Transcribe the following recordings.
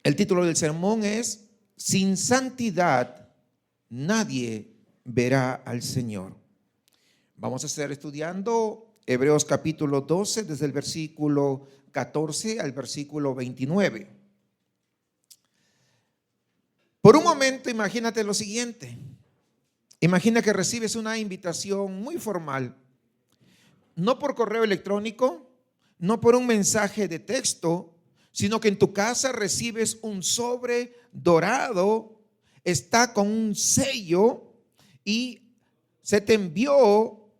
El título del sermón es: Sin santidad nadie verá al Señor. Vamos a estar estudiando Hebreos capítulo 12, desde el versículo 14 al versículo 29. Por un momento, imagínate lo siguiente. Imagina que recibes una invitación muy formal, no por correo electrónico, no por un mensaje de texto, sino que en tu casa recibes un sobre dorado, está con un sello y se te envió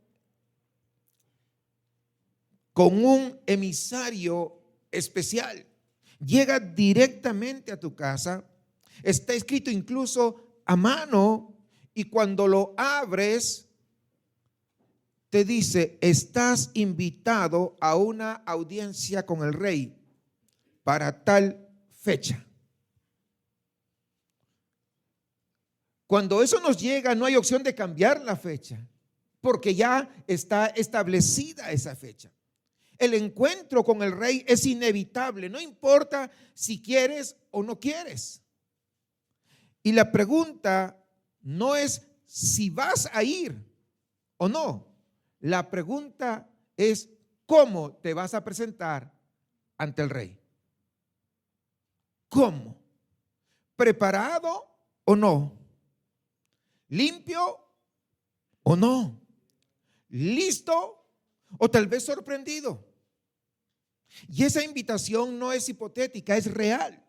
con un emisario especial. Llega directamente a tu casa, está escrito incluso a mano, y cuando lo abres te dice: estás invitado a una audiencia con el rey para tal fecha. Cuando eso nos llega, no hay opción de cambiar la fecha, porque ya está establecida esa fecha. El encuentro con el rey es inevitable, no importa si quieres o no quieres. Y la pregunta no es si vas a ir o no. La pregunta es cómo te vas a presentar ante el rey. ¿Cómo? ¿Preparado o no? ¿Limpio o no? ¿Listo o tal vez sorprendido? Y esa invitación no es hipotética, es real.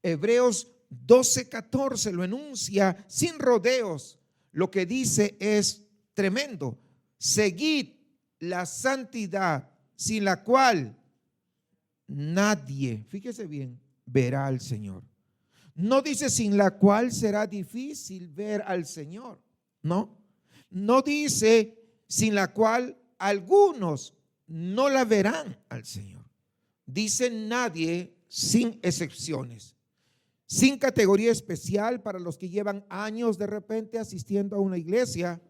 Hebreos 12:14 lo enuncia sin rodeos. Lo que dice es tremendo: seguid la santidad, sin la cual nadie, fíjese bien, verá al Señor. No dice sin la cual será difícil ver al Señor. No dice sin la cual algunos no la verán al Señor. Dice nadie, sin excepciones, sin categoría especial para los que llevan años de repente asistiendo a una iglesia,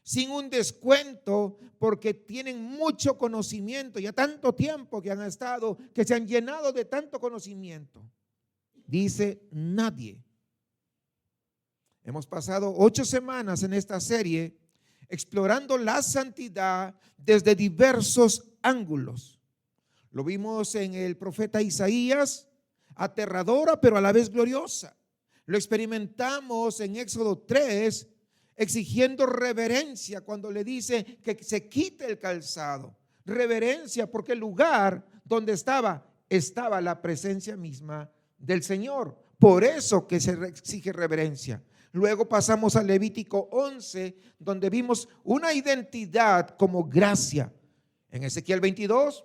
sin un descuento porque tienen mucho conocimiento, ya tanto tiempo que han estado, que se han llenado de tanto conocimiento. Dice nadie. Hemos pasado 8 semanas en esta serie explorando la santidad desde diversos ángulos. Lo vimos en el profeta Isaías, aterradora pero a la vez gloriosa. Lo experimentamos en Éxodo 3, exigiendo reverencia cuando le dice que se quite el calzado. Reverencia porque el lugar donde estaba la presencia misma del Señor. Por eso que se exige reverencia. Luego pasamos a Levítico 11, donde vimos una identidad como gracia. En Ezequiel 22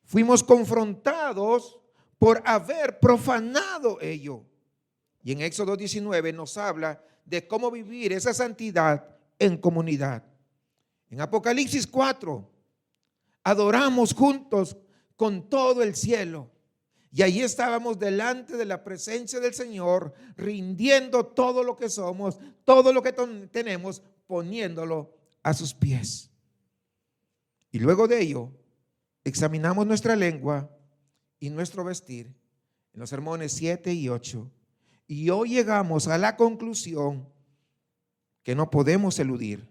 fuimos confrontados por haber profanado ello. Y en Éxodo 19 nos habla de cómo vivir esa santidad en comunidad. En Apocalipsis 4 adoramos juntos con todo el cielo. Y ahí estábamos delante de la presencia del Señor, rindiendo todo lo que somos, todo lo que tenemos, poniéndolo a sus pies. Y luego de ello, examinamos nuestra lengua y nuestro vestir en los sermones 7 y 8. Y hoy llegamos a la conclusión que no podemos eludir.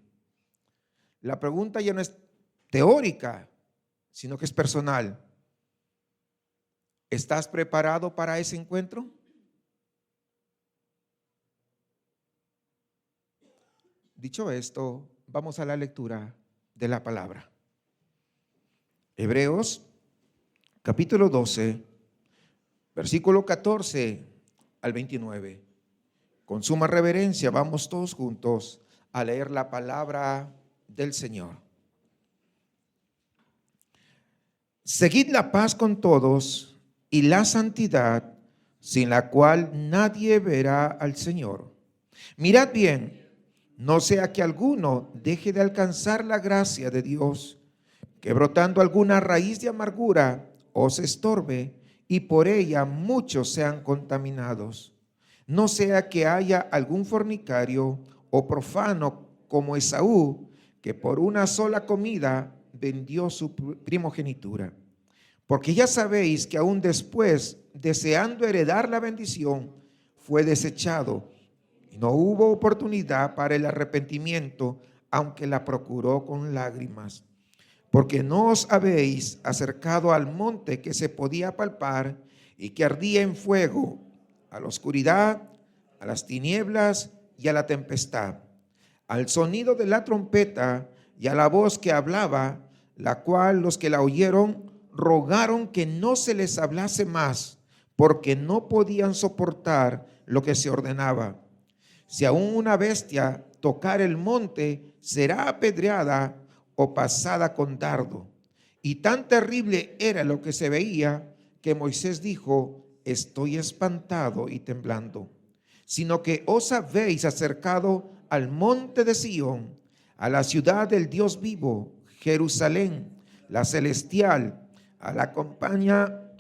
La pregunta ya no es teórica, sino que es personal. ¿Estás preparado para ese encuentro? Dicho esto, vamos a la lectura de la palabra. Hebreos capítulo 12, versículo 14 al 29. Con suma reverencia vamos todos juntos a leer la palabra del Señor. Seguid la paz con todos y la santidad, sin la cual nadie verá al Señor. Mirad bien, no sea que alguno deje de alcanzar la gracia de Dios, que brotando alguna raíz de amargura os estorbe y por ella muchos sean contaminados. No sea que haya algún fornicario o profano como Esaú, que por una sola comida vendió su primogenitura. Porque ya sabéis que aún después, deseando heredar la bendición, fue desechado. Y no hubo oportunidad para el arrepentimiento, aunque la procuró con lágrimas. Porque no os habéis acercado al monte que se podía palpar y que ardía en fuego, a la oscuridad, a las tinieblas y a la tempestad, al sonido de la trompeta y a la voz que hablaba, la cual los que la oyeron rogaron que no se les hablase más, porque no podían soportar lo que se ordenaba. Si aún una bestia tocar el monte, será apedreada o pasada con dardo. Y tan terrible era lo que se veía, que Moisés dijo: estoy espantado y temblando. Sino que os habéis acercado al monte de Sión, a la ciudad del Dios vivo, Jerusalén, la celestial, a la compañía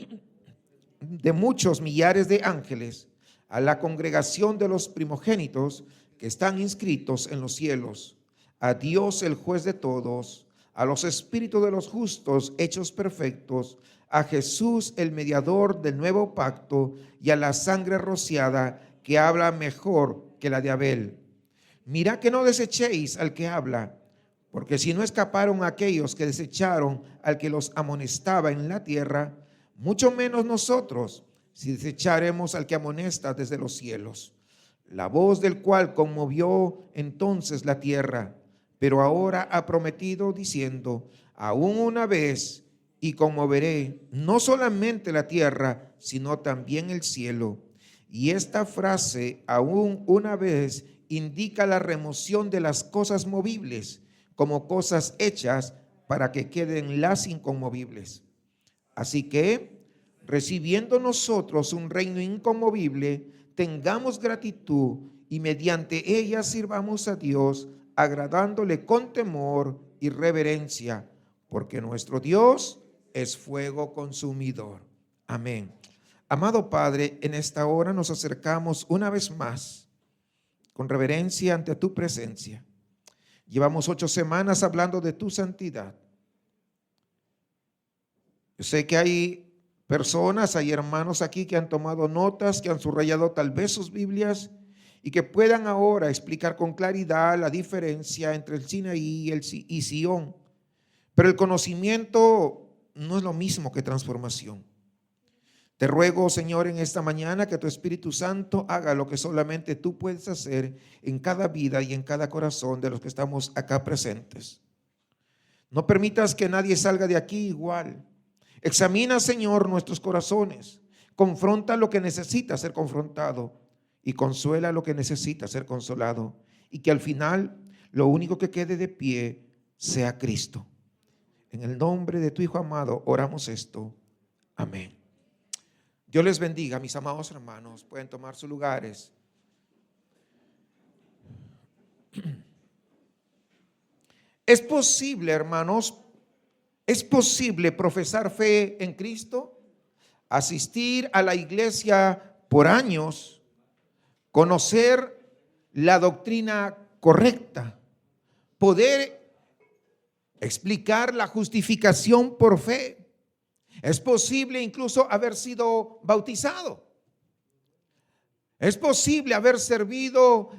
de muchos millares de ángeles, a la congregación de los primogénitos que están inscritos en los cielos, a Dios el juez de todos, a los espíritus de los justos hechos perfectos, a Jesús el mediador del nuevo pacto, y a la sangre rociada que habla mejor que la de Abel. Mirad que no desechéis al que habla, porque si no escaparon aquellos que desecharon al que los amonestaba en la tierra, mucho menos nosotros, si desecharemos al que amonesta desde los cielos, la voz del cual conmovió entonces la tierra, pero ahora ha prometido diciendo: aún una vez, y conmoveré no solamente la tierra, sino también el cielo. Y esta frase, aún una vez, indica la remoción de las cosas movibles como cosas hechas para que queden las inconmovibles. Así que, recibiendo nosotros un reino inconmovible, tengamos gratitud y mediante ella sirvamos a Dios, agradándole con temor y reverencia, porque nuestro Dios es fuego consumidor. Amén. Amado Padre, en esta hora nos acercamos una vez más con reverencia ante tu presencia. Llevamos 8 semanas hablando de tu santidad. Yo sé que hay personas, hay hermanos aquí que han tomado notas, que han subrayado tal vez sus Biblias y que puedan ahora explicar con claridad la diferencia entre el Sinaí y Sión. Pero el conocimiento no es lo mismo que transformación. Te ruego, Señor, en esta mañana que tu Espíritu Santo haga lo que solamente tú puedes hacer en cada vida y en cada corazón de los que estamos acá presentes. No permitas que nadie salga de aquí igual. Examina, Señor, nuestros corazones. Confronta lo que necesita ser confrontado y consuela lo que necesita ser consolado. Y que al final lo único que quede de pie sea Cristo. En el nombre de tu Hijo amado oramos esto. Amén. Dios les bendiga, mis amados hermanos. Pueden tomar sus lugares. Es posible, hermanos, es posible profesar fe en Cristo, asistir a la iglesia por años, conocer la doctrina correcta, poder explicar la justificación por fe. Es posible incluso haber sido bautizado. Es posible haber servido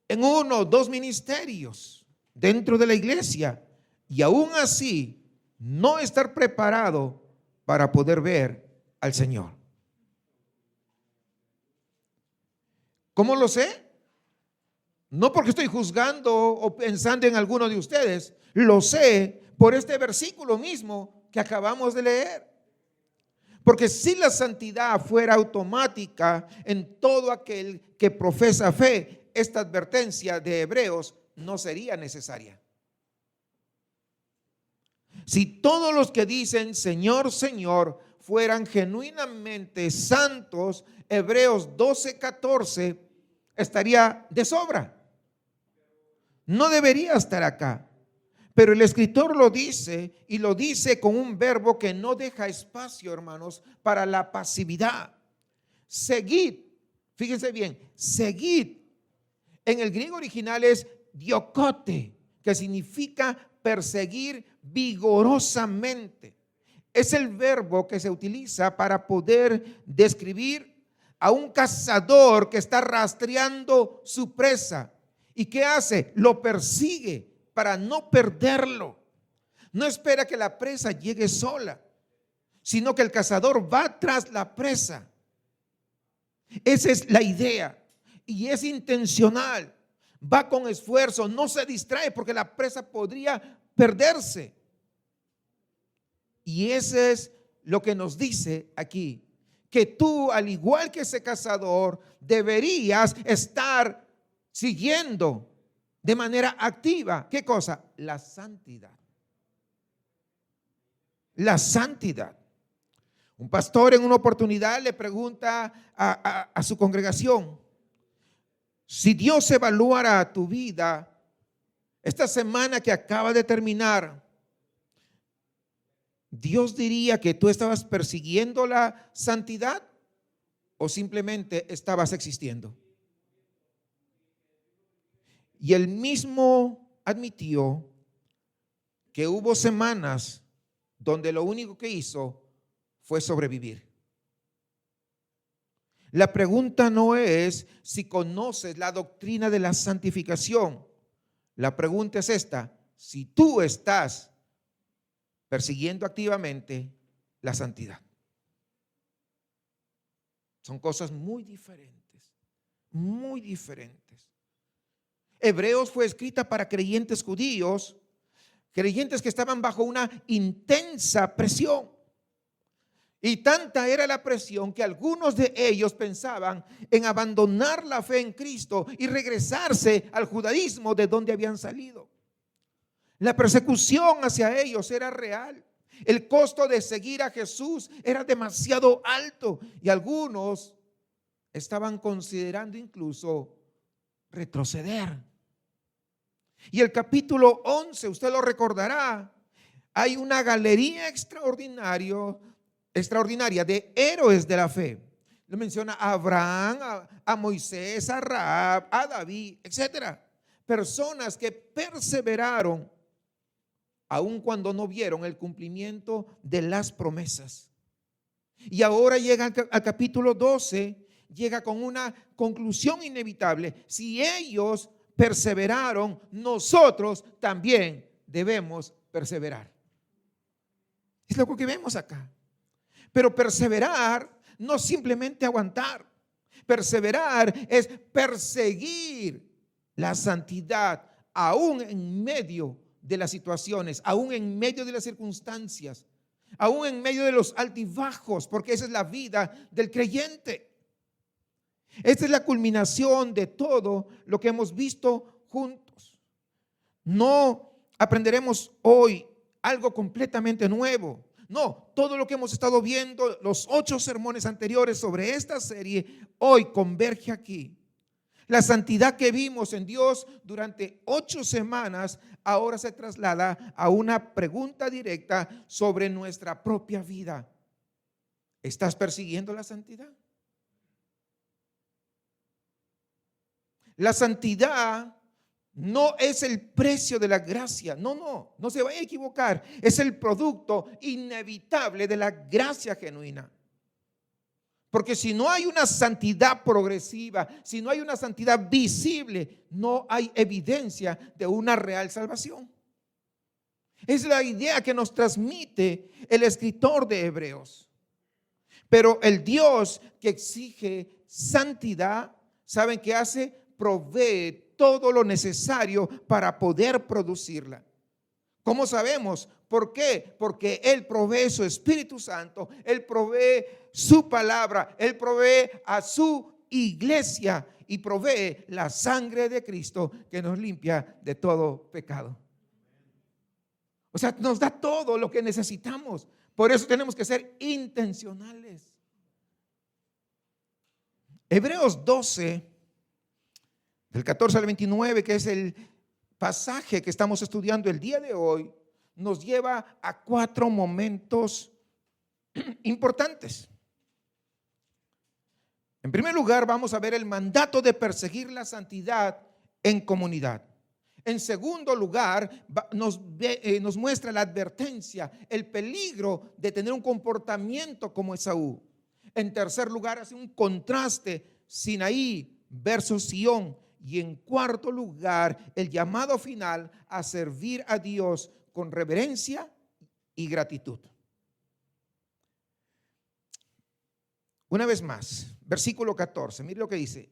en 1 o 2 ministerios dentro de la iglesia y aún así no estar preparado para poder ver al Señor. ¿Cómo lo sé? No porque estoy juzgando o pensando en alguno de ustedes. Lo sé por este versículo mismo que acabamos de leer. Porque si la santidad fuera automática en todo aquel que profesa fe, esta advertencia de Hebreos no sería necesaria. Si todos los que dicen Señor, Señor fueran genuinamente santos, Hebreos 12:14 estaría de sobra. No debería estar acá. Pero el escritor lo dice y lo dice con un verbo que no deja espacio, hermanos, para la pasividad. Seguid, fíjense bien, seguid. En el griego original es diokote, que significa perseguir vigorosamente. es el verbo que se utiliza para poder describir a un cazador que está rastreando su presa. ¿Y qué hace? Lo persigue para no perderlo. No espera que la presa llegue sola, sino que el cazador va tras la presa. Esa es la idea y es intencional. Va con esfuerzo, no se distrae porque la presa podría perderse. Y eso es lo que nos dice aquí, que tú, al igual que ese cazador, deberías estar siguiendo de manera activa. ¿Qué cosa? La santidad. La santidad. Un pastor en una oportunidad le pregunta a su congregación: si Dios evaluara tu vida esta semana que acaba de terminar, ¿Dios diría que tú estabas persiguiendo la santidad o simplemente estabas existiendo? Y él mismo admitió que hubo semanas donde lo único que hizo fue sobrevivir. La pregunta no es si conoces la doctrina de la santificación. La pregunta es esta: si tú estás persiguiendo activamente la santidad. Son cosas muy diferentes, muy diferentes. Hebreos fue escrita para creyentes judíos, creyentes que estaban bajo una intensa presión. Y tanta era la presión que algunos de ellos pensaban en abandonar la fe en Cristo y regresarse al judaísmo de donde habían salido. La persecución hacia ellos era real. El costo de seguir a Jesús era demasiado alto y algunos estaban considerando incluso retroceder. Y el capítulo 11, usted lo recordará, hay una galería extraordinaria de héroes de la fe. Le menciona a Abraham, a Moisés, a Rahab, a David, etcétera. Personas que perseveraron aun cuando no vieron el cumplimiento de las promesas. Y ahora llega al capítulo 12, llega con una conclusión inevitable. Si ellos perseveraron, nosotros también debemos perseverar. Es lo que vemos acá. Pero perseverar no simplemente aguantar. Perseverar es perseguir la santidad aún en medio de las situaciones, aún en medio de las circunstancias, aún en medio de los altibajos, porque esa es la vida del creyente. Esta es la culminación de todo lo que hemos visto juntos. No aprenderemos hoy algo completamente nuevo. No, todo lo que hemos estado viendo, los 8 sermones anteriores sobre esta serie, hoy converge aquí. La santidad que vimos en Dios durante 8 semanas ahora se traslada a una pregunta directa sobre nuestra propia vida. ¿Estás persiguiendo la santidad? La santidad no es el precio de la gracia. No se vaya a equivocar. Es el producto inevitable de la gracia genuina. Porque si no hay una santidad progresiva, si no hay una santidad visible, no hay evidencia de una real salvación. Es la idea que nos transmite el escritor de Hebreos. Pero el Dios que exige santidad, ¿saben qué hace? Provee todo lo necesario para poder producirla. ¿Cómo sabemos? ¿Por qué? Porque Él provee su Espíritu Santo, Él provee su palabra, Él provee a su iglesia y provee la sangre de Cristo que nos limpia de todo pecado. O sea, nos da todo lo que necesitamos. Por eso tenemos que ser intencionales. Hebreos 12, del 14 al 29, que es el pasaje que estamos estudiando el día de hoy, nos lleva a 4 momentos importantes. En primer lugar, vamos a ver el mandato de perseguir la santidad en comunidad. En segundo lugar, nos muestra la advertencia, el peligro de tener un comportamiento como Esaú. En tercer lugar, hace un contraste, Sinaí versus Sión. Y en cuarto lugar, el llamado final a servir a Dios con reverencia y gratitud. Una vez más, versículo 14, mire lo que dice: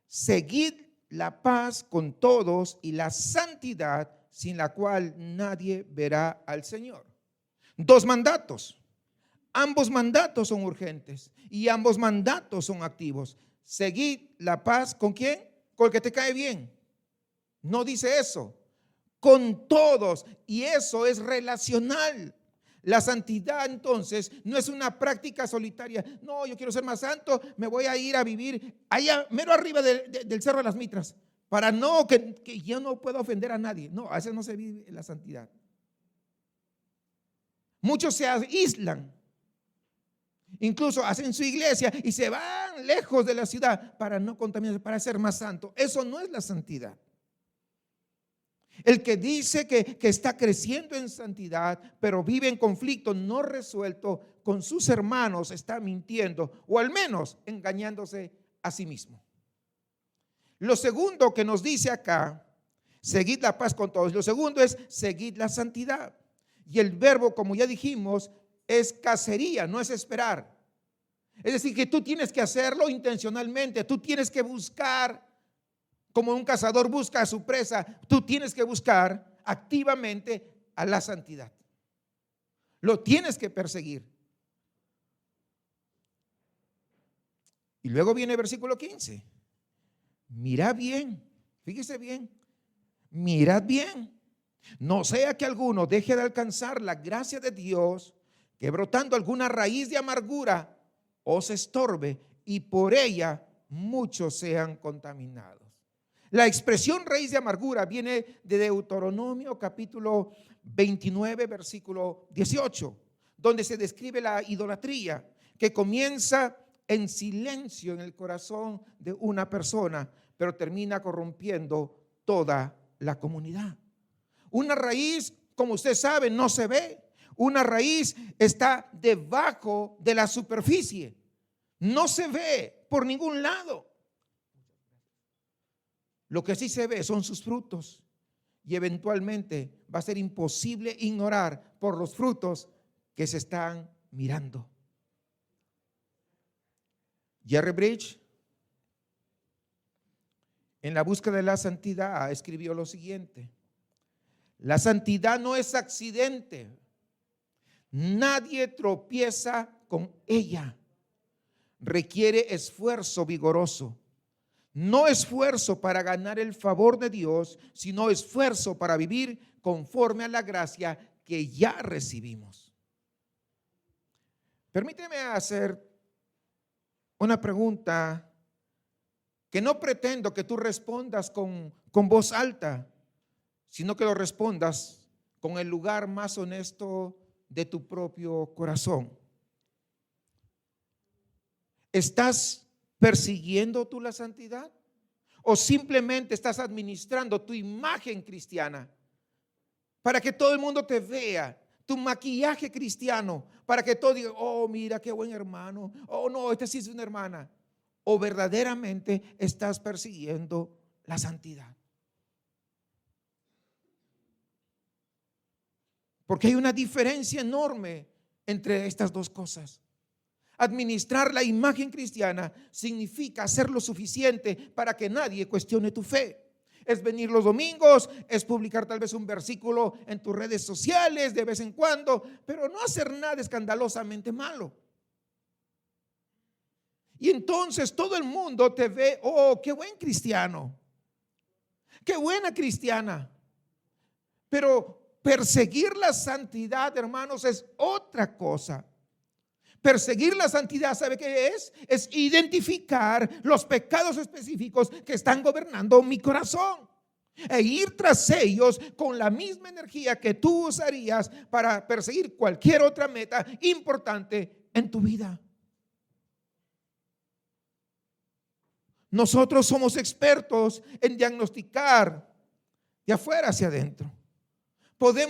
seguid la paz con todos y la santidad, sin la cual nadie verá al Señor. Dos mandatos. Ambos mandatos son urgentes y ambos mandatos son activos. Seguid la paz, ¿con quién? Con el que te cae bien. No dice eso. Con todos. Y eso es relacional. La santidad entonces no es una práctica solitaria. No, yo quiero ser más santo, me voy a ir a vivir allá, mero arriba del Cerro de las Mitras, para no, que yo no pueda ofender a nadie. No, a veces no se vive la santidad. Muchos se aíslan, incluso hacen su iglesia y se van lejos de la ciudad para no contaminarse, para ser más santo. Eso no es la santidad. El que dice que está creciendo en santidad, pero vive en conflicto no resuelto con sus hermanos, está mintiendo o al menos engañándose a sí mismo. Lo segundo que nos dice acá, seguid la paz con todos. Lo segundo es seguid la santidad. Y el verbo, como ya dijimos, es cacería, no es esperar. Es decir, que tú tienes que hacerlo intencionalmente, tú tienes que buscar. Como un cazador busca a su presa, tú tienes que buscar activamente a la santidad. Lo tienes que perseguir. Y luego viene el versículo 15. Mirad bien, fíjese bien, mirad bien. No sea que alguno deje de alcanzar la gracia de Dios, que brotando alguna raíz de amargura os estorbe y por ella muchos sean contaminados. La expresión raíz de amargura viene de Deuteronomio capítulo 29 versículo 18, donde se describe la idolatría que comienza en silencio en el corazón de una persona, pero termina corrompiendo toda la comunidad. Una raíz, como usted sabe, no se ve. Una raíz está debajo de la superficie. No se ve por ningún lado. Lo que sí se ve son sus frutos y eventualmente va a ser imposible ignorar por los frutos que se están mirando. Jerry Bridge, en la búsqueda de la santidad, escribió lo siguiente: la santidad no es accidente, nadie tropieza con ella, requiere esfuerzo vigoroso. No esfuerzo para ganar el favor de Dios, sino esfuerzo para vivir conforme a la gracia que ya recibimos. Permíteme hacer una pregunta que no pretendo que tú respondas con voz alta, sino que lo respondas con el lugar más honesto de tu propio corazón. ¿Estás persiguiendo tú la santidad? ¿O simplemente estás administrando tu imagen cristiana para que todo el mundo te vea? Tu maquillaje cristiano para que todo diga: oh, mira qué buen hermano. Oh, no, esta sí es una hermana. ¿O verdaderamente estás persiguiendo la santidad? Porque hay una diferencia enorme entre estas dos cosas. Administrar la imagen cristiana significa hacer lo suficiente para que nadie cuestione tu fe. Es venir los domingos, es publicar tal vez un versículo en tus redes sociales de vez en cuando, pero no hacer nada escandalosamente malo. Y entonces todo el mundo te ve: oh, qué buen cristiano, qué buena cristiana. Pero perseguir la santidad, hermanos, es otra cosa. Perseguir la santidad, ¿sabe qué es? Es identificar los pecados específicos que están gobernando mi corazón e ir tras ellos con la misma energía que tú usarías para perseguir cualquier otra meta importante en tu vida. Nosotros somos expertos en diagnosticar de afuera hacia adentro.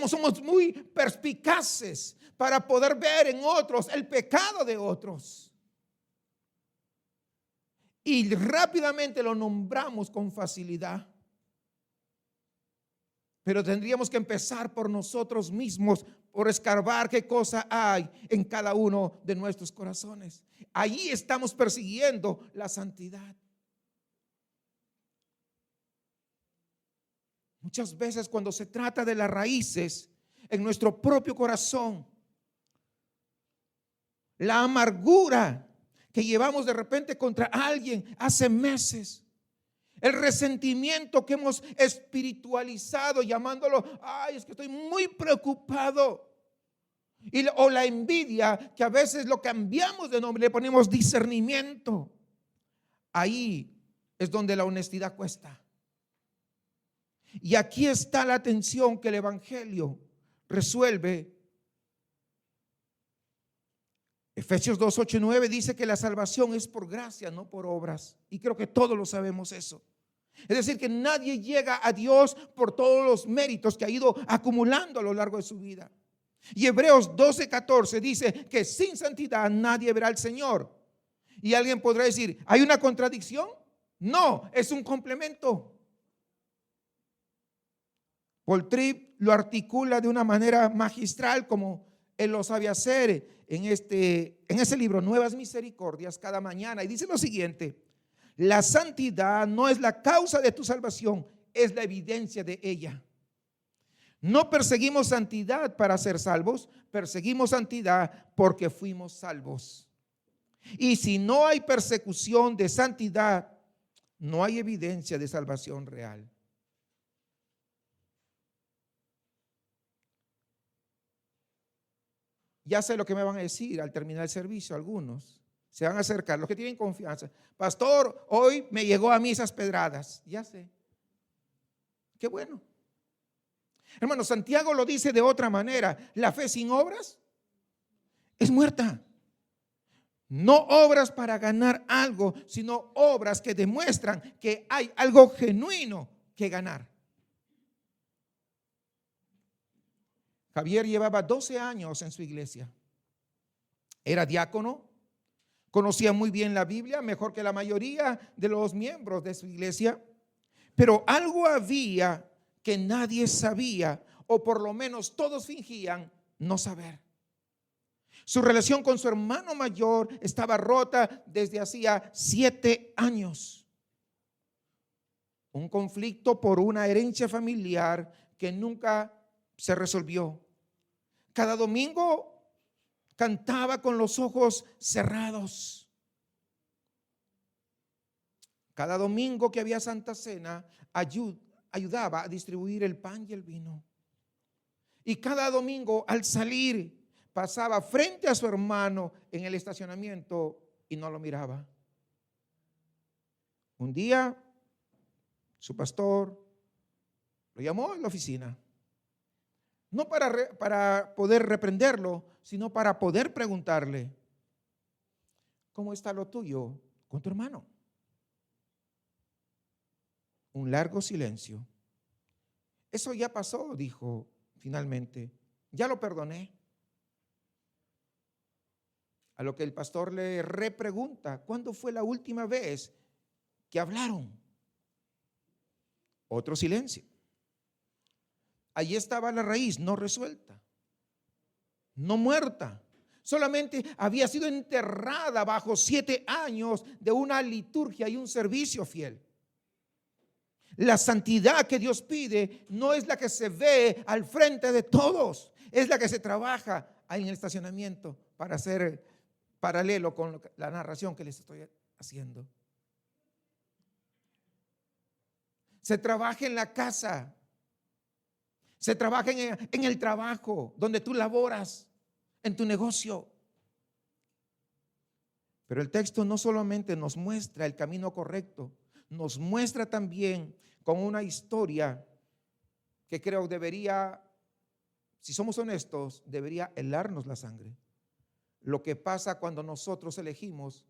Somos muy perspicaces para poder ver en otros el pecado de otros. Y rápidamente lo nombramos con facilidad. Pero tendríamos que empezar por nosotros mismos, por escarbar qué cosa hay en cada uno de nuestros corazones. Allí estamos persiguiendo la santidad. Muchas veces cuando se trata de las raíces en nuestro propio corazón, la amargura que llevamos de repente contra alguien hace meses, el resentimiento que hemos espiritualizado llamándolo, ay, es que estoy muy preocupado, o la envidia que a veces lo cambiamos de nombre, le ponemos discernimiento. Ahí es donde la honestidad cuesta. Y aquí está la tensión que el Evangelio resuelve. Efesios 2, 8 y 9 dice que la salvación es por gracia, no por obras. Y creo que todos lo sabemos eso. Es decir, que nadie llega a Dios por todos los méritos que ha ido acumulando a lo largo de su vida. Y Hebreos 12, 14 dice que sin santidad nadie verá al Señor. Y alguien podrá decir, ¿hay una contradicción? No, es un complemento. Paul Tripp lo articula de una manera magistral, como él lo sabe hacer en ese libro, Nuevas Misericordias, cada mañana. Y dice lo siguiente: la santidad no es la causa de tu salvación, es la evidencia de ella. No perseguimos santidad para ser salvos, perseguimos santidad porque fuimos salvos. Y si no hay persecución de santidad, no hay evidencia de salvación real. Ya sé lo que me van a decir al terminar el servicio. Algunos se van a acercar, los que tienen confianza. Pastor, hoy me llegó a mí esas pedradas. Ya sé. Qué bueno. Hermano, Santiago lo dice de otra manera. La fe sin obras es muerta. No obras para ganar algo, sino obras que demuestran que hay algo genuino que ganar. Javier llevaba 12 años en su iglesia. Era diácono, conocía muy bien la Biblia, mejor que la mayoría de los miembros de su iglesia. Pero algo había que nadie sabía, o por lo menos todos fingían no saber. Su relación con su hermano mayor estaba rota desde hacía 7 años. Un conflicto por una herencia familiar que nunca se resolvió. Cada domingo cantaba con los ojos cerrados. Cada domingo que había Santa Cena, ayudaba a distribuir el pan y el vino. Y cada domingo al salir pasaba frente a su hermano en el estacionamiento y no lo miraba. Un día su pastor lo llamó en la oficina. No para poder reprenderlo, sino para poder preguntarle: ¿cómo está lo tuyo con tu hermano? Un largo silencio. Eso ya pasó, dijo finalmente. Ya lo perdoné. A lo que el pastor le repregunta: ¿cuándo fue la última vez que hablaron? Otro silencio. Allí estaba la raíz no resuelta, no muerta. Solamente había sido enterrada bajo 7 años de una liturgia y un servicio fiel. La santidad que Dios pide no es la que se ve al frente de todos, es la que se trabaja ahí en el estacionamiento, para hacer paralelo con la narración que les estoy haciendo. Se trabaja en la casa. Se trabaja en el trabajo, donde tú laboras, en tu negocio. Pero el texto no solamente nos muestra el camino correcto, nos muestra también con una historia que creo debería, si somos honestos, debería helarnos la sangre. Lo que pasa cuando nosotros elegimos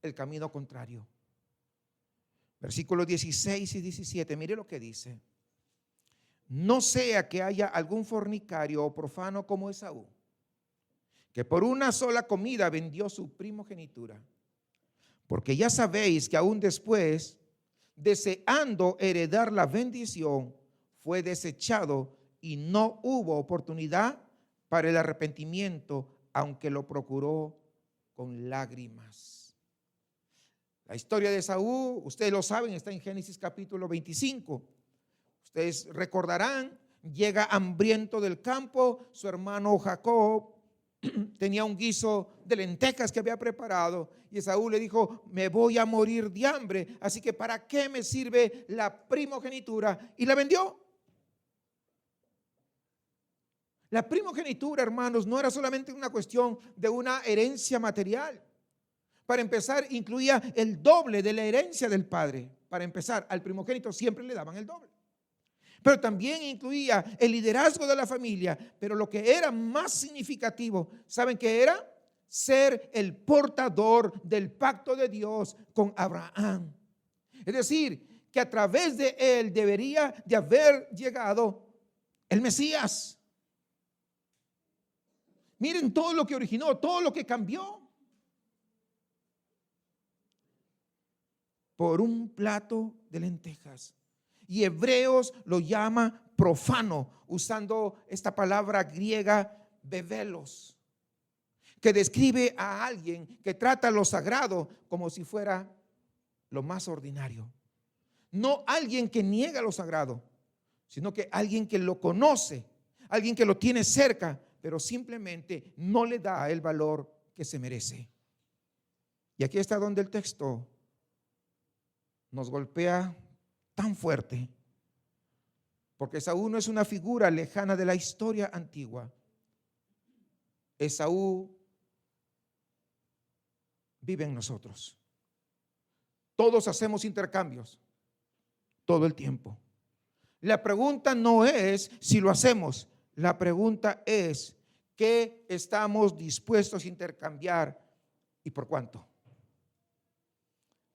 el camino contrario. Versículos 16 y 17, mire lo que dice. no sea que haya algún fornicario o profano como Esaú, que por una sola comida vendió su primogenitura. Porque ya sabéis que aún después, deseando heredar la bendición, fue desechado y no hubo oportunidad para el arrepentimiento, aunque lo procuró con lágrimas. La historia de Esaú, ustedes lo saben, está en Génesis capítulo 25. Ustedes recordarán, llega hambriento del campo, su hermano Jacob tenía un guiso de lentejas que había preparado y Esaú le dijo: me voy a morir de hambre, así que ¿para qué me sirve la primogenitura? Y la vendió. La primogenitura, hermanos, no era solamente una cuestión de una herencia material. Para empezar, incluía el doble de la herencia del padre. Para empezar, al primogénito siempre le daban el doble. Pero también incluía el liderazgo de la familia. Pero lo que era más significativo, ¿saben qué era? Ser el portador del pacto de Dios con Abraham. Es decir, que a través de él debería de haber llegado el Mesías. Miren todo lo que originó, todo lo que cambió. Por un plato de lentejas. Y Hebreos lo llama profano, usando esta palabra griega bebelos, que describe a alguien que trata lo sagrado como si fuera lo más ordinario. No alguien que niega lo sagrado, sino que alguien que lo conoce, alguien que lo tiene cerca, pero simplemente no le da el valor que se merece. Y aquí está donde el texto nos golpea tan fuerte, porque Esaú no es una figura lejana de la historia antigua. Esaú vive en nosotros. Todos hacemos intercambios todo el tiempo. La pregunta no es si lo hacemos, la pregunta es ¿qué estamos dispuestos a intercambiar y por cuánto?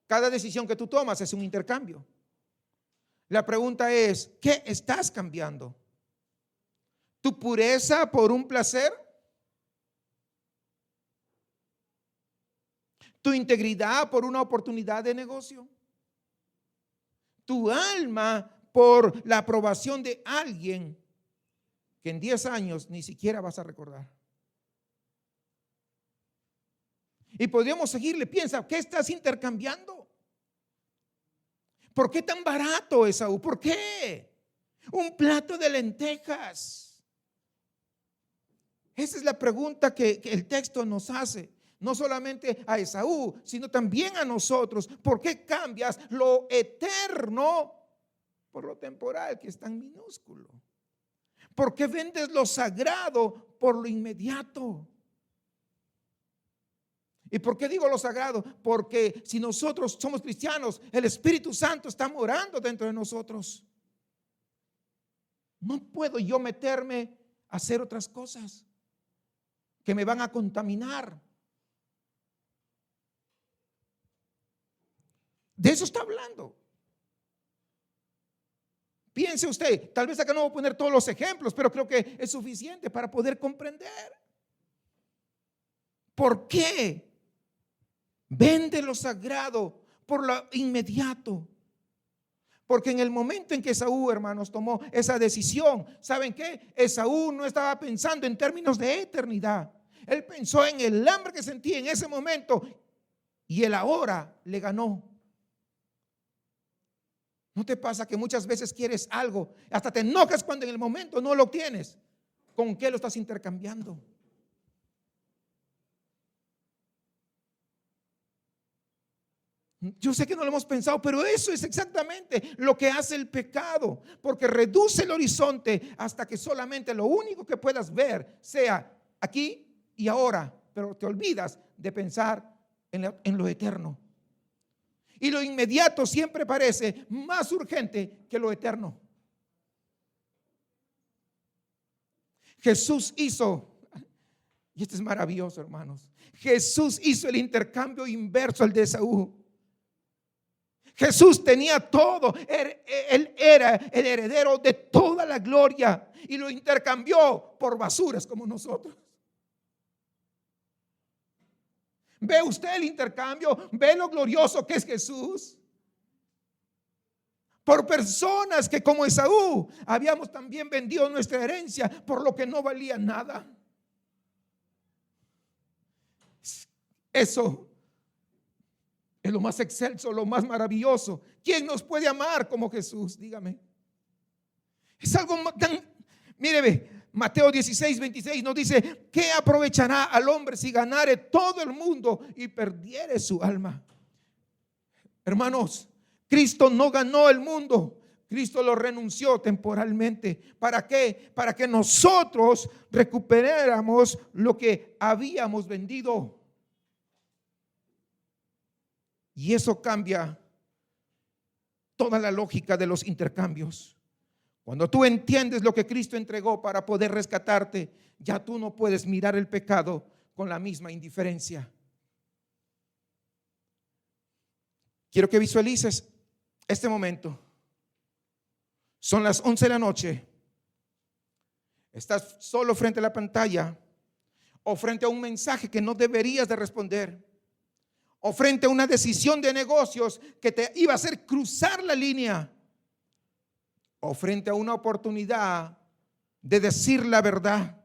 Cada decisión que tú tomas es un intercambio. La pregunta es, ¿qué estás cambiando? ¿Tu pureza por un placer? ¿Tu integridad por una oportunidad de negocio? ¿Tu alma por la aprobación de alguien que en 10 años ni siquiera vas a recordar? Y podríamos seguirle. Piensa, ¿qué estás intercambiando? ¿Por qué tan barato, Esaú? ¿Por qué? Un plato de lentejas. Esa es la pregunta que el texto nos hace. No solamente a Esaú, sino también a nosotros. ¿Por qué cambias lo eterno por lo temporal, que es tan minúsculo? ¿Por qué vendes lo sagrado por lo inmediato? ¿Y por qué digo lo sagrado? Porque si nosotros somos cristianos, el Espíritu Santo está morando dentro de nosotros. No puedo yo meterme a hacer otras cosas que me van a contaminar. De eso está hablando. Piense usted, tal vez acá no voy a poner todos los ejemplos, pero creo que es suficiente para poder comprender. ¿Por qué vende lo sagrado por lo inmediato? Porque en el momento en que Esaú, hermanos, tomó esa decisión, ¿saben qué? Esaú no estaba pensando en términos de eternidad. Él pensó en el hambre que sentía en ese momento y el ahora le ganó. ¿No te pasa que muchas veces quieres algo, hasta te enojas cuando en el momento no lo obtienes? ¿Con qué lo estás intercambiando? Yo sé que no lo hemos pensado, pero eso es exactamente lo que hace el pecado, porque reduce el horizonte hasta que solamente lo único que puedas ver sea aquí y ahora, pero te olvidas de pensar en lo eterno. Y lo inmediato siempre parece más urgente que lo eterno. Jesús hizo, y esto es maravilloso, hermanos, Jesús hizo el intercambio inverso al de Esaú. Jesús tenía todo. Él era el heredero de toda la gloria y lo intercambió por basuras como nosotros. ¿Ve usted el intercambio? ¿Ve lo glorioso que es Jesús? Por personas que como Esaú habíamos también vendido nuestra herencia por lo que no valía nada. Eso es lo más excelso, lo más maravilloso. ¿Quién nos puede amar como Jesús? Dígame. Es algo tan... Míreme, Mateo 16:26 nos dice: ¿qué aprovechará al hombre si ganare todo el mundo y perdiere su alma? Hermanos, Cristo no ganó el mundo. Cristo lo renunció temporalmente. ¿Para qué? Para que nosotros recuperáramos lo que habíamos vendido. Y eso cambia toda la lógica de los intercambios. Cuando tú entiendes lo que Cristo entregó para poder rescatarte, ya tú no puedes mirar el pecado con la misma indiferencia. Quiero que visualices este momento. Son las 11 de la noche. Estás solo frente a la pantalla o frente a un mensaje que no deberías de responder, o frente a una decisión de negocios que te iba a hacer cruzar la línea, o frente a una oportunidad de decir la verdad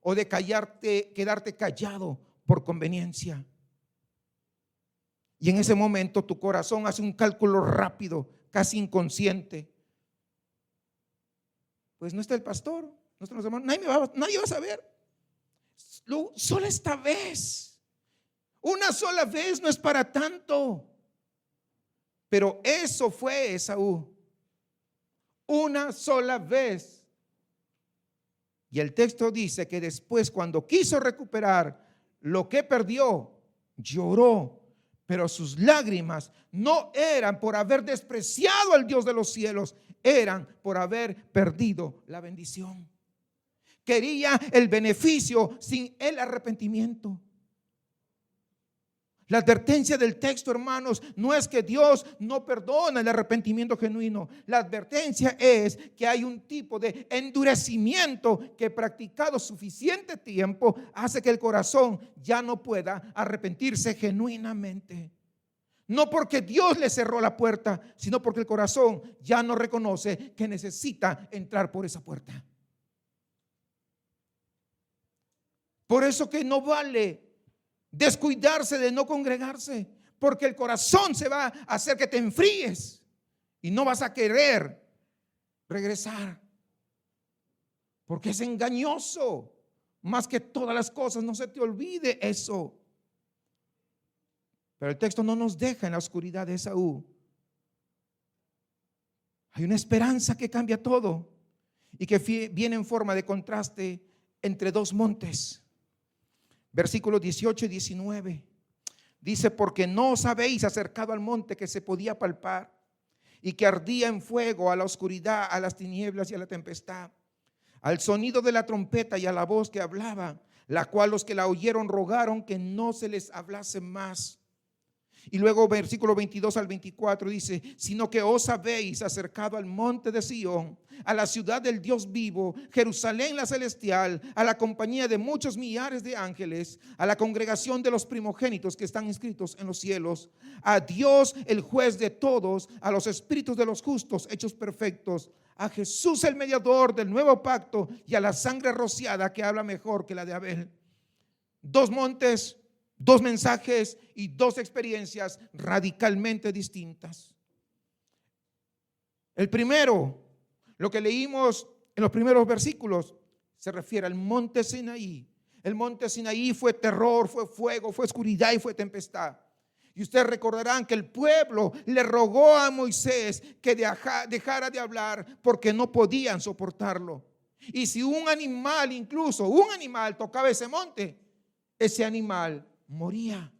o de quedarte callado por conveniencia. Y en ese momento tu corazón hace un cálculo rápido, casi inconsciente. Pues no está el pastor, no están los hermanos, nadie va a saber. Solo esta vez, una sola vez no es para tanto. Pero eso fue Esaú, una sola vez. Y el texto dice que después, cuando quiso recuperar lo que perdió, lloró. Pero sus lágrimas no eran por haber despreciado al Dios de los cielos, eran por haber perdido la bendición. Quería el beneficio sin el arrepentimiento. La advertencia del texto, hermanos, no es que Dios no perdona el arrepentimiento genuino. La advertencia es que hay un tipo de endurecimiento que, practicado suficiente tiempo, hace que el corazón ya no pueda arrepentirse genuinamente. No porque Dios le cerró la puerta, sino porque el corazón ya no reconoce que necesita entrar por esa puerta. Por eso que no vale descuidarse de no congregarse, porque el corazón se va a hacer que te enfríes y no vas a querer regresar, porque es engañoso. Más que todas las cosas, no se te olvide eso. Pero el texto no nos deja en la oscuridad de Esaú. Hay una esperanza que cambia todo y que viene en forma de contraste entre dos montes. Versículos 18 y 19 dice: porque no os habéis acercado al monte que se podía palpar y que ardía en fuego, a la oscuridad, a las tinieblas y a la tempestad, al sonido de la trompeta y a la voz que hablaba, la cual los que la oyeron rogaron que no se les hablase más. Y luego versículo 22 al 24 dice: sino que os habéis acercado al monte de Sión, a la ciudad del Dios vivo, Jerusalén la celestial, a la compañía de muchos millares de ángeles, a la congregación de los primogénitos que están inscritos en los cielos, a Dios el juez de todos, a los espíritus de los justos hechos perfectos, a Jesús el mediador del nuevo pacto y a la sangre rociada que habla mejor que la de Abel. Dos montes, dos mensajes y dos experiencias radicalmente distintas. El primero, lo que leímos en los primeros versículos, se refiere al monte Sinaí. El monte Sinaí fue terror, fue fuego, fue oscuridad y fue tempestad. Y ustedes recordarán que el pueblo le rogó a Moisés que dejara de hablar porque no podían soportarlo. Y si un animal, incluso un animal, tocaba ese monte, ese animal moría.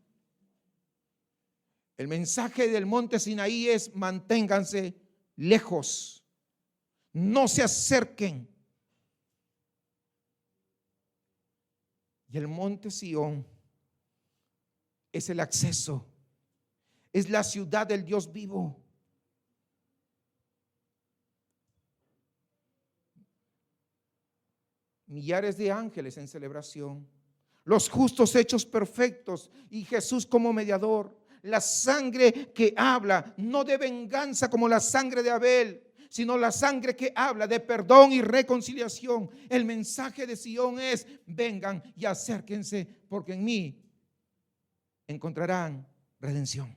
El mensaje del monte Sinaí es: manténganse lejos, no se acerquen. Y el monte Sión es el acceso, es la ciudad del Dios vivo, millares de ángeles en celebración, los justos hechos perfectos y Jesús como mediador, la sangre que habla, no de venganza como la sangre de Abel, sino la sangre que habla de perdón y reconciliación. El mensaje de Sion es: vengan y acérquense, porque en mí encontrarán redención.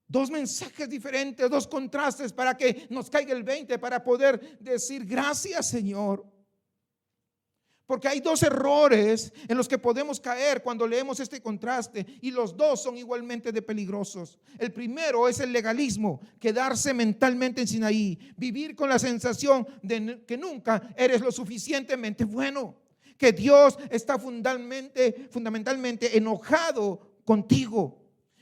Dos mensajes diferentes, dos contrastes para que nos caiga el 20, para poder decir gracias, Señor. Porque hay dos errores en los que podemos caer cuando leemos este contraste, y los dos son igualmente de peligrosos. El primero es el legalismo, quedarse mentalmente en Sinaí, vivir con la sensación de que nunca eres lo suficientemente bueno, que Dios está fundamentalmente enojado contigo,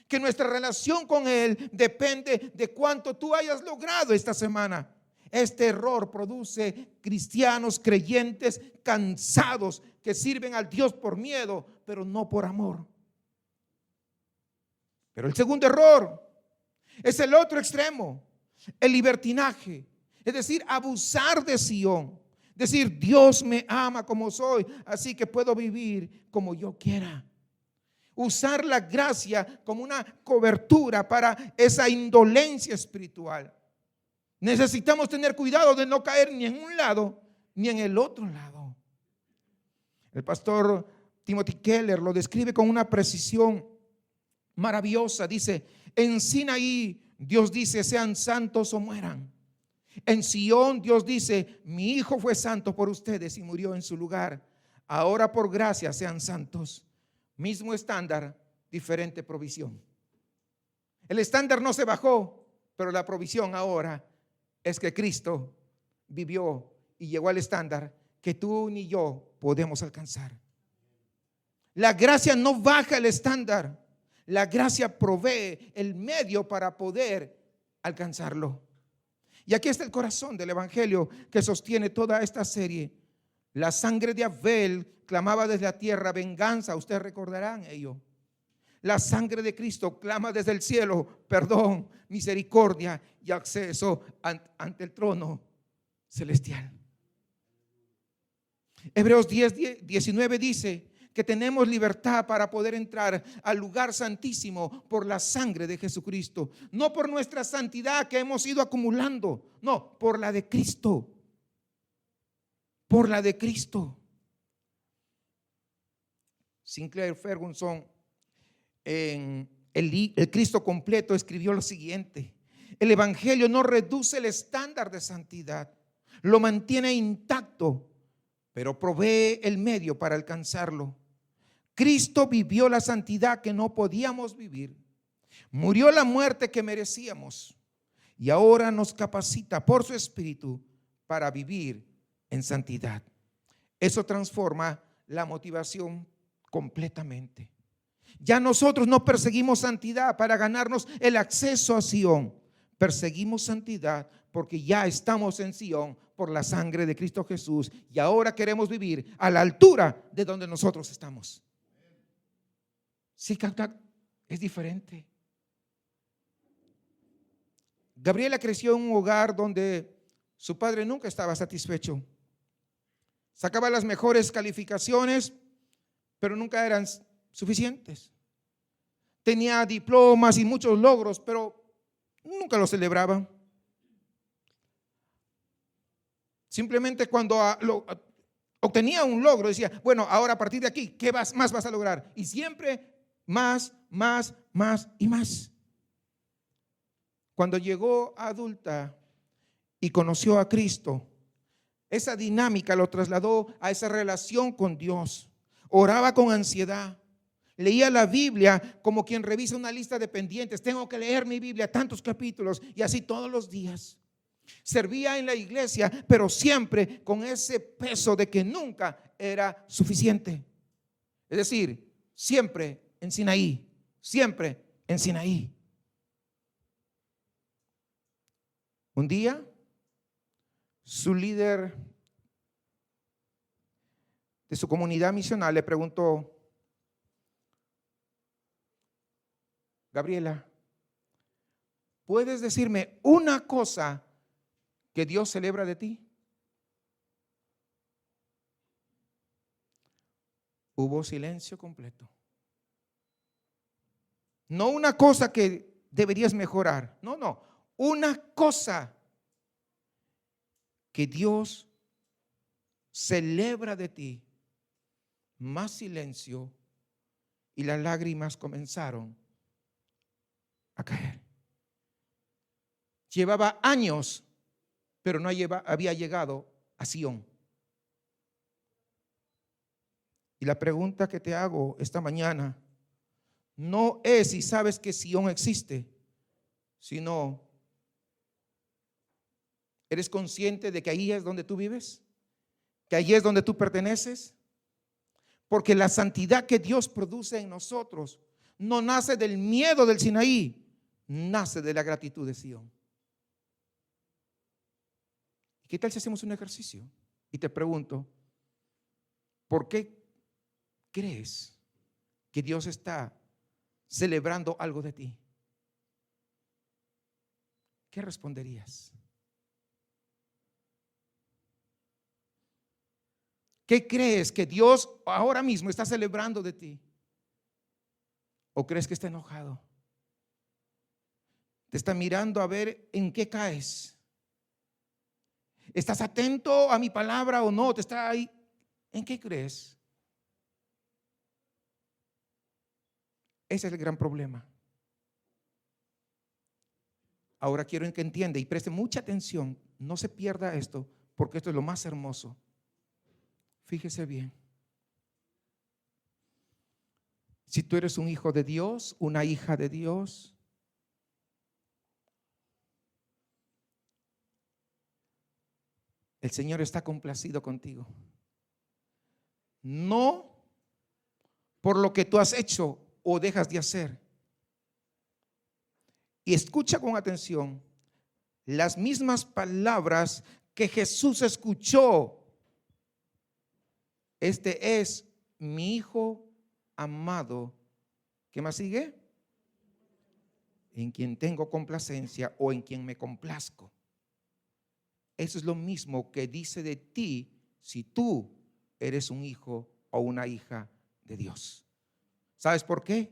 que nuestra relación con Él depende de cuánto tú hayas logrado esta semana. Este error produce cristianos creyentes cansados que sirven al Dios por miedo, pero no por amor. Pero el segundo error es el otro extremo, el libertinaje, es decir, abusar de Sion, decir: Dios me ama como soy, así que puedo vivir como yo quiera. Usar la gracia como una cobertura para esa indolencia espiritual. Necesitamos tener cuidado de no caer ni en un lado ni en el otro lado. El pastor Timothy Keller lo describe con una precisión maravillosa. Dice: en Sinaí Dios dice: sean santos o mueran. En Sion Dios dice: mi hijo fue santo por ustedes y murió en su lugar. Ahora por gracia sean santos. Mismo estándar, diferente provisión. El estándar no se bajó, pero la provisión ahora es que Cristo vivió y llegó al estándar que tú ni yo podemos alcanzar. La gracia no baja el estándar, la gracia provee el medio para poder alcanzarlo. Y aquí está el corazón del evangelio que sostiene toda esta serie. La sangre de Abel clamaba desde la tierra venganza, ustedes recordarán ello. La sangre de Cristo clama desde el cielo perdón, misericordia y acceso ante el trono celestial. Hebreos 10:19 dice que tenemos libertad para poder entrar al lugar santísimo por la sangre de Jesucristo. No por nuestra santidad que hemos ido acumulando, no, por la de Cristo. Por la de Cristo. Sinclair Ferguson, en el Cristo completo, escribió lo siguiente: el evangelio no reduce el estándar de santidad, lo mantiene intacto, pero provee el medio para alcanzarlo. Cristo vivió la santidad que no podíamos vivir, murió la muerte que merecíamos y ahora nos capacita por su Espíritu para vivir en santidad. Eso transforma la motivación completamente. Ya nosotros no perseguimos santidad para ganarnos el acceso a Sion. Perseguimos santidad porque ya estamos en Sion por la sangre de Cristo Jesús y ahora queremos vivir a la altura de donde nosotros estamos. Sí, es diferente. Gabriela creció en un hogar donde su padre nunca estaba satisfecho. Sacaba las mejores calificaciones, pero nunca eran suficientes. Tenía diplomas y muchos logros, pero nunca los celebraba. Simplemente cuando obtenía un logro decía: bueno, ahora a partir de aquí, ¿qué más vas a lograr? Y siempre más y más. Cuando llegó a adulta y conoció a Cristo, esa dinámica lo trasladó a esa relación con Dios. Oraba con ansiedad, leía la Biblia como quien revisa una lista de pendientes. Tengo que leer mi Biblia, tantos capítulos, y así todos los días. Servía en la iglesia, pero siempre con ese peso de que nunca era suficiente. Es decir, siempre en Sinaí, siempre en Sinaí. Un día, su líder de su comunidad misional le preguntó: Gabriela, ¿puedes decirme una cosa que Dios celebra de ti? hubo silencio completo. No una cosa que deberías mejorar. No. Una cosa que Dios celebra de ti. Más silencio y las lágrimas comenzaron a caer. Llevaba años, pero no había llegado a Sión. Y la pregunta que te hago esta mañana no es si sabes que Sión existe, sino ¿eres consciente de que ahí es donde tú vives? ¿Que ahí es donde tú perteneces? Porque la santidad que Dios produce en nosotros no nace del miedo del Sinaí, nace de la gratitud de Sión. ¿Qué tal si hacemos un ejercicio? Y te pregunto, ¿por qué crees que Dios está celebrando algo de ti? ¿Qué responderías? ¿Qué crees que Dios ahora mismo está celebrando de ti? ¿O crees que está enojado? Te está mirando a ver en qué caes. ¿Estás atento a mi palabra o no? ¿Te está ahí? ¿En qué crees? Ese es el gran problema. Ahora quiero que entienda y preste mucha atención. No se pierda esto, porque esto es lo más hermoso. Fíjese bien. Si tú eres un hijo de Dios, una hija de Dios, el Señor está complacido contigo. No por lo que tú has hecho o dejas de hacer. Y escucha con atención las mismas palabras que Jesús escuchó. Este es mi Hijo amado. ¿Qué más sigue? En quien tengo complacencia o en quien me complazco. Eso es lo mismo que dice de ti si tú eres un hijo o una hija de Dios. ¿Sabes por qué?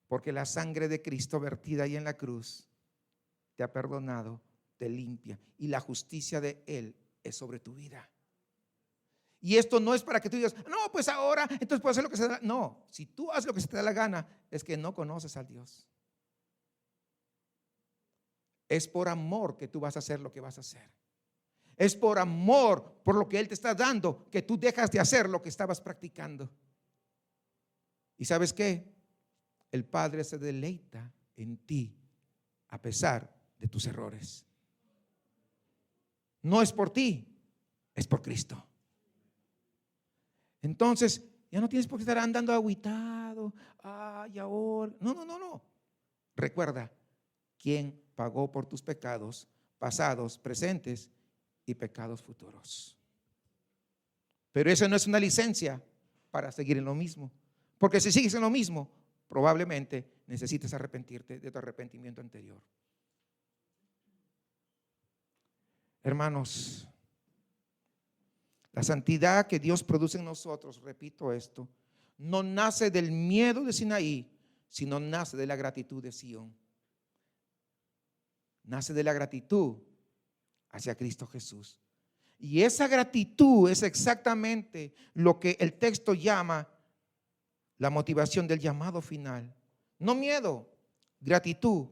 Porque la sangre de Cristo vertida ahí en la cruz te ha perdonado, te limpia, y la justicia de Él es sobre tu vida. Y esto no es para que tú digas, no, pues ahora, entonces puedo hacer lo que se da. No, si tú haces lo que se te da la gana, es que no conoces a Dios. Es por amor que tú vas a hacer lo que vas a hacer. Es por amor, por lo que Él te está dando, que tú dejas de hacer lo que estabas practicando. ¿Y sabes qué? El Padre se deleita en ti a pesar de tus errores. No es por ti, es por Cristo. Entonces, ya no tienes por qué estar andando agüitado. Ay, ahora. No. Recuerda, ¿quién pagó por tus pecados pasados, presentes y pecados futuros? Pero eso no es una licencia para seguir en lo mismo. Porque si sigues en lo mismo, probablemente necesites arrepentirte de tu arrepentimiento anterior. Hermanos, la santidad que Dios produce en nosotros, repito esto, no nace del miedo de Sinaí, sino nace de la gratitud de Sión. Nace de la gratitud hacia Cristo Jesús. Y esa gratitud es exactamente lo que el texto llama la motivación del llamado final. No miedo, gratitud.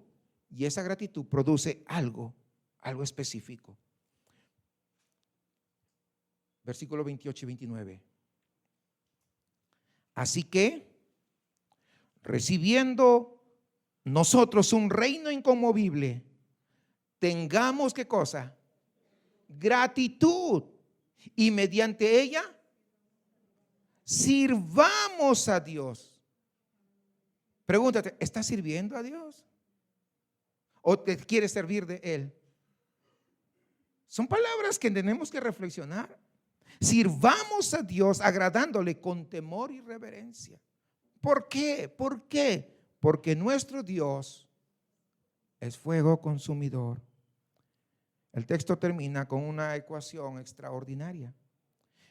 Y esa gratitud produce algo específico. Versículo 28 y 29. Así que, recibiendo nosotros un reino inconmovible, tengamos ¿qué cosa? Gratitud. Y mediante ella, sirvamos a Dios. Pregúntate, ¿estás sirviendo a Dios? ¿O te quieres servir de Él? Son palabras que tenemos que reflexionar. Sirvamos a Dios agradándole con temor y reverencia. ¿Por qué? ¿Por qué? Porque nuestro Dios es fuego consumidor. El texto termina con una ecuación extraordinaria.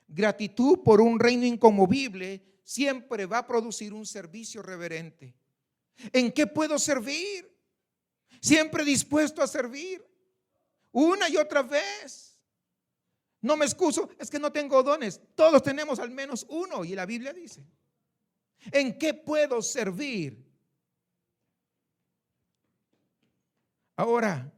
Gratitud por un reino inconmovible siempre va a producir un servicio reverente. ¿En qué puedo servir? Siempre dispuesto a servir, una y otra vez. No me excuso, es que no tengo dones. Todos tenemos al menos uno, y la Biblia dice: ¿en qué puedo servir? Ahora,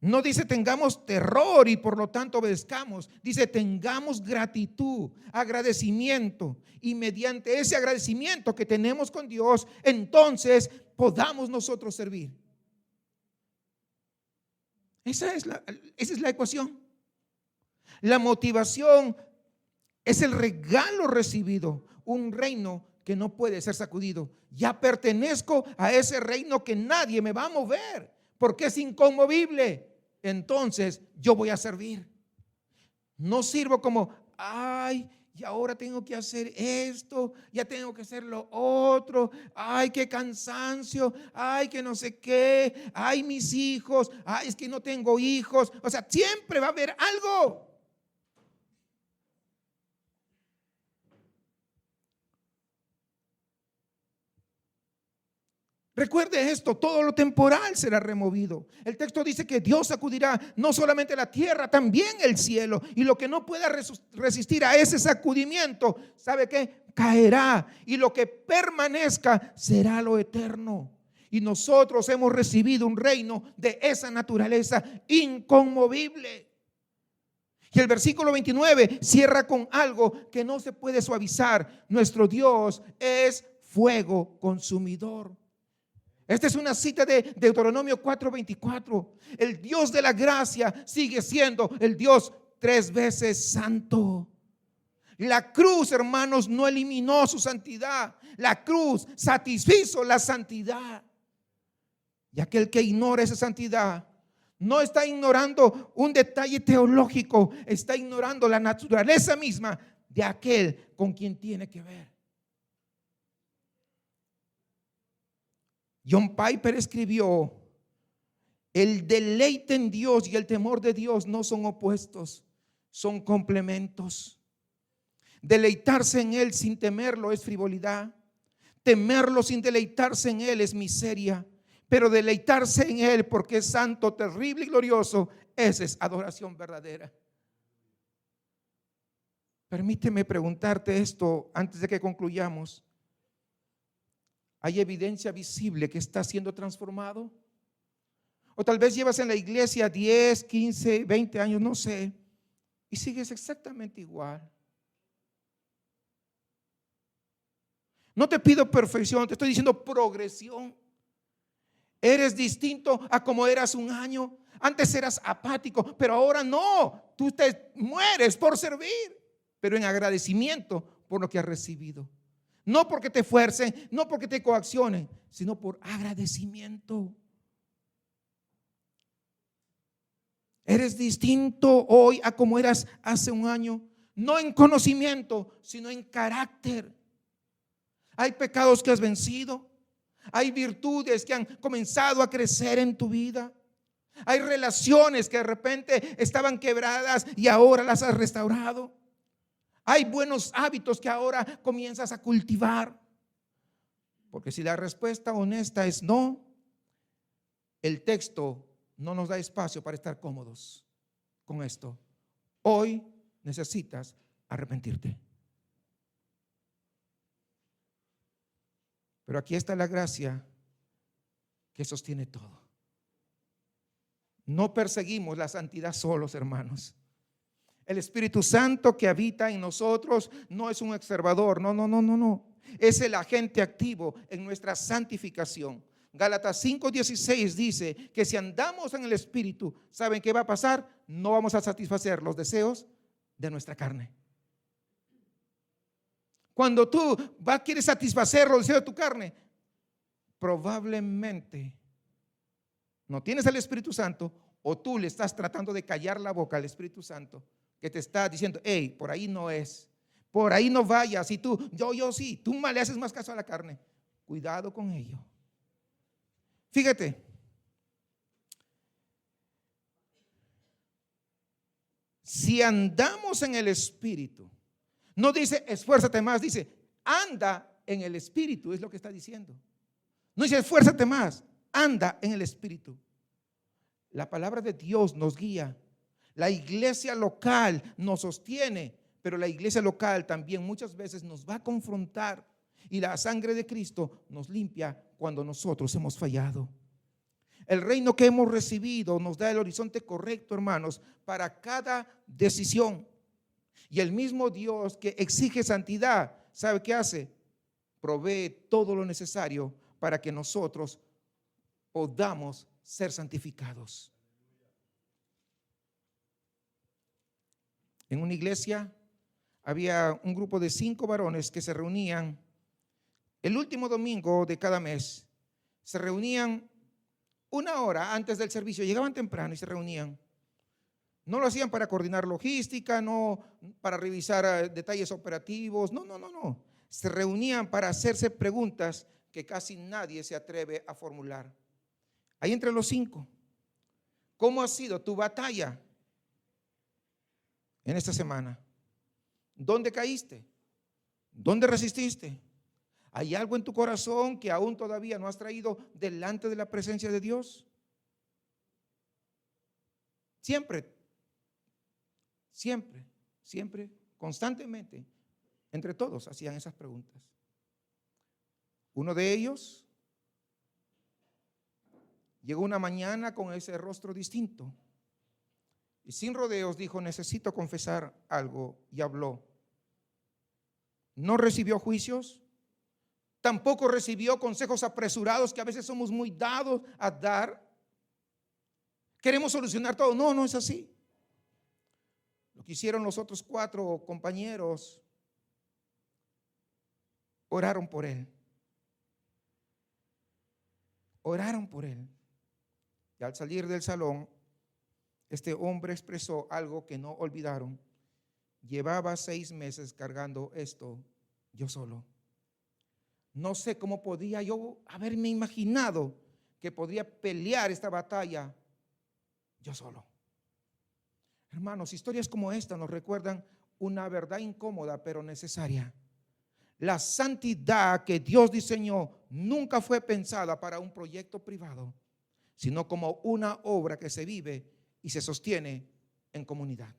no dice tengamos terror y por lo tanto obedezcamos. Dice tengamos gratitud, agradecimiento, y mediante ese agradecimiento que tenemos con Dios, entonces podamos nosotros servir. Esa es la ecuación. La motivación es el regalo recibido, un reino que no puede ser sacudido. Ya pertenezco a ese reino que nadie me va a mover, porque es inconmovible. Entonces yo voy a servir. No sirvo como, ay, y ahora tengo que hacer esto, ya tengo que hacer lo otro, ay, qué cansancio, ay, que no sé qué, ay, mis hijos, ay, es que no tengo hijos. O sea, siempre va a haber algo. Recuerde esto, todo lo temporal será removido. El texto dice que Dios sacudirá no solamente la tierra, también el cielo. Y lo que no pueda resistir a ese sacudimiento, ¿sabe qué? Caerá. Y lo que permanezca será lo eterno. Y nosotros hemos recibido un reino de esa naturaleza inconmovible. Y el versículo 29 cierra con algo que no se puede suavizar. Nuestro Dios es fuego consumidor. Esta es una cita de Deuteronomio 4:24. El Dios de la gracia sigue siendo el Dios 3 veces santo. La cruz, hermanos, no eliminó su santidad. La cruz satisfizo la santidad. Y aquel que ignora esa santidad no está ignorando un detalle teológico, está ignorando la naturaleza misma de aquel con quien tiene que ver. John Piper escribió: el deleite en Dios y el temor de Dios no son opuestos, son complementos. Deleitarse en Él sin temerlo es frivolidad. Temerlo sin deleitarse en Él es miseria. Pero deleitarse en Él porque es santo, terrible y glorioso, esa es adoración verdadera. Permíteme preguntarte esto antes de que concluyamos. ¿Hay evidencia visible que está siendo transformado? O tal vez llevas en la iglesia 10, 15, 20 años, no sé, y sigues exactamente igual. No te pido perfección, te estoy diciendo progresión. Eres distinto a como eras un año. Antes eras apático, pero ahora no. Tú te mueres por servir, pero en agradecimiento por lo que has recibido. No porque te fuercen, no porque te coaccionen, sino por agradecimiento. Eres distinto hoy a como eras hace un año, no en conocimiento, sino en carácter. Hay pecados que has vencido, hay virtudes que han comenzado a crecer en tu vida. Hay relaciones que de repente estaban quebradas y ahora las has restaurado. Hay buenos hábitos que ahora comienzas a cultivar. Porque si la respuesta honesta es no, el texto no nos da espacio para estar cómodos con esto. Hoy necesitas arrepentirte. Pero aquí está la gracia que sostiene todo. No perseguimos la santidad solos, hermanos. El Espíritu Santo que habita en nosotros no es un observador, no. Es el agente activo en nuestra santificación. Gálatas 5:16 dice que si andamos en el Espíritu, ¿saben qué va a pasar? No vamos a satisfacer los deseos de nuestra carne. Cuando tú quieres satisfacer los deseos de tu carne, probablemente no tienes el Espíritu Santo, o tú le estás tratando de callar la boca al Espíritu Santo, que te está diciendo: hey, por ahí no es, por ahí no vayas. Y tú, yo sí, tú más le haces más caso a la carne. Cuidado con ello. Fíjate, si andamos en el Espíritu, no dice esfuérzate más, dice anda en el Espíritu, es lo que está diciendo. No dice esfuérzate más, anda en el Espíritu. La palabra de Dios nos guía. La iglesia local nos sostiene, pero la iglesia local también muchas veces nos va a confrontar, y la sangre de Cristo nos limpia cuando nosotros hemos fallado. El reino que hemos recibido nos da el horizonte correcto, hermanos, para cada decisión. Y el mismo Dios que exige santidad, ¿sabe qué hace? Provee todo lo necesario para que nosotros podamos ser santificados. En una iglesia había un grupo de 5 varones que se reunían el último domingo de cada mes. Se reunían 1 hora antes del servicio, llegaban temprano y se reunían. No lo hacían para coordinar logística, no para revisar detalles operativos, no. Se reunían para hacerse preguntas que casi nadie se atreve a formular. Ahí entre los 5, ¿cómo ha sido tu batalla en esta semana? ¿Dónde caíste? ¿Dónde resististe? ¿Hay algo en tu corazón que aún todavía no has traído delante de la presencia de Dios? Siempre, constantemente, entre todos hacían esas preguntas. Uno de ellos llegó una mañana con ese rostro distinto y sin rodeos dijo: necesito confesar algo, y habló. No recibió juicios, tampoco recibió consejos apresurados que a veces somos muy dados a dar. Queremos solucionar todo. No es así. Lo que hicieron los otros 4 compañeros, oraron por él. Oraron por él. Y al salir del salón, este hombre expresó algo que no olvidaron. Llevaba 6 meses cargando esto yo solo. No sé cómo podía yo haberme imaginado que podría pelear esta batalla yo solo. Hermanos, historias como esta nos recuerdan una verdad incómoda pero necesaria. La santidad que Dios diseñó nunca fue pensada para un proyecto privado, sino como una obra que se vive y se sostiene en comunidad.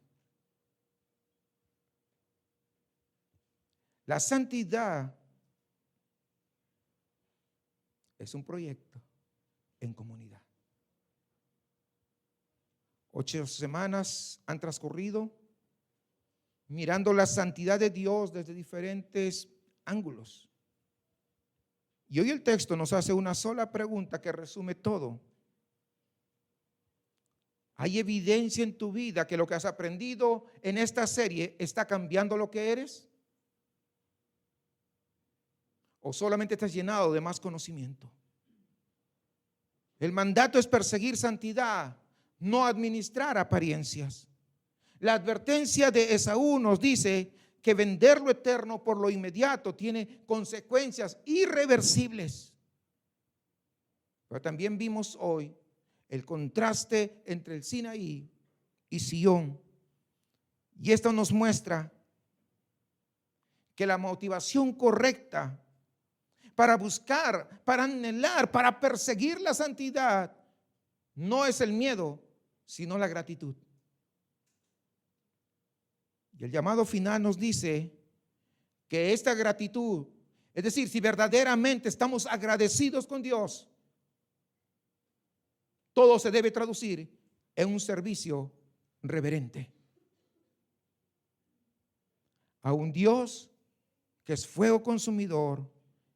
La santidad es un proyecto en comunidad. 8 semanas han transcurrido mirando la santidad de Dios desde diferentes ángulos. Y hoy el texto nos hace una sola pregunta que resume todo. ¿Hay evidencia en tu vida que lo que has aprendido en esta serie está cambiando lo que eres? ¿O solamente estás llenado de más conocimiento? El mandato es perseguir santidad, no administrar apariencias. La advertencia de Esaú nos dice que vender lo eterno por lo inmediato tiene consecuencias irreversibles. Pero también vimos hoy el contraste entre el Sinaí y Sión. Y esto nos muestra que la motivación correcta para buscar, para anhelar, para perseguir la santidad no es el miedo, sino la gratitud. Y el llamado final nos dice que esta gratitud, es decir, si verdaderamente estamos agradecidos con Dios, todo se debe traducir en un servicio reverente a un Dios que es fuego consumidor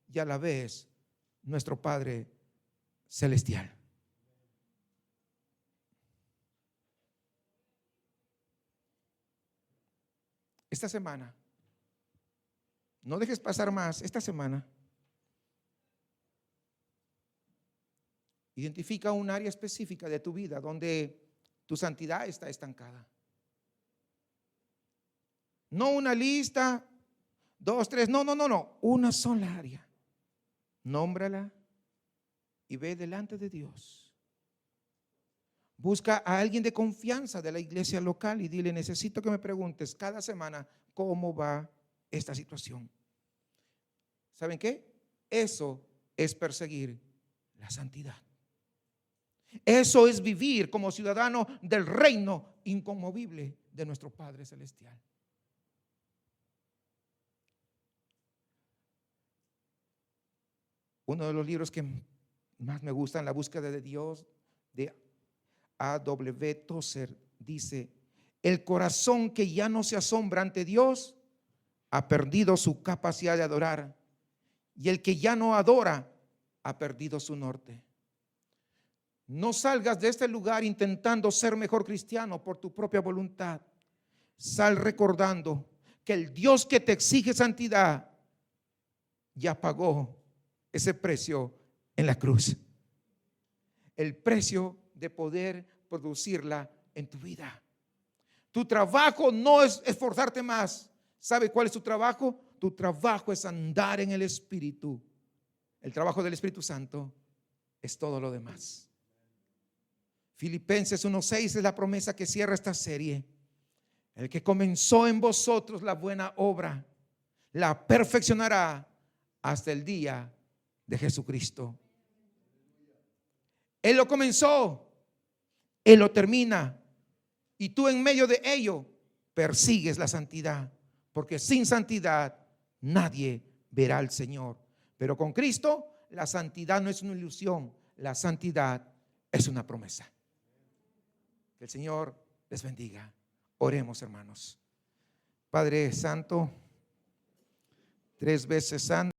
y a la vez nuestro Padre celestial. Esta semana, no dejes pasar más, esta semana, identifica un área específica de tu vida donde tu santidad está estancada. No una lista, 2, 3, no, una sola área. Nómbrala y ve delante de Dios. Busca a alguien de confianza de la iglesia local y dile: necesito que me preguntes cada semana cómo va esta situación. ¿Saben qué? Eso es perseguir la santidad. Eso es vivir como ciudadano del reino inconmovible de nuestro Padre Celestial. Uno de los libros que más me gustan, La búsqueda de Dios, de A.W. Tozer, dice: el corazón que ya no se asombra ante Dios ha perdido su capacidad de adorar, y el que ya no adora ha perdido su norte. No salgas de este lugar intentando ser mejor cristiano por tu propia voluntad. Sal recordando que el Dios que te exige santidad ya pagó ese precio en la cruz. El precio de poder producirla en tu vida. Tu trabajo no es esforzarte más. ¿Sabe cuál es tu trabajo? Tu trabajo es andar en el Espíritu. El trabajo del Espíritu Santo es todo lo demás. Filipenses 1:6 es la promesa que cierra esta serie. El que comenzó en vosotros la buena obra, la perfeccionará hasta el día de Jesucristo. Él lo comenzó, Él lo termina, y tú en medio de ello persigues la santidad, porque sin santidad nadie verá al Señor. Pero con Cristo la santidad no es una ilusión, la santidad es una promesa. Que el Señor les bendiga. Oremos, hermanos. Padre Santo, 3 veces santo.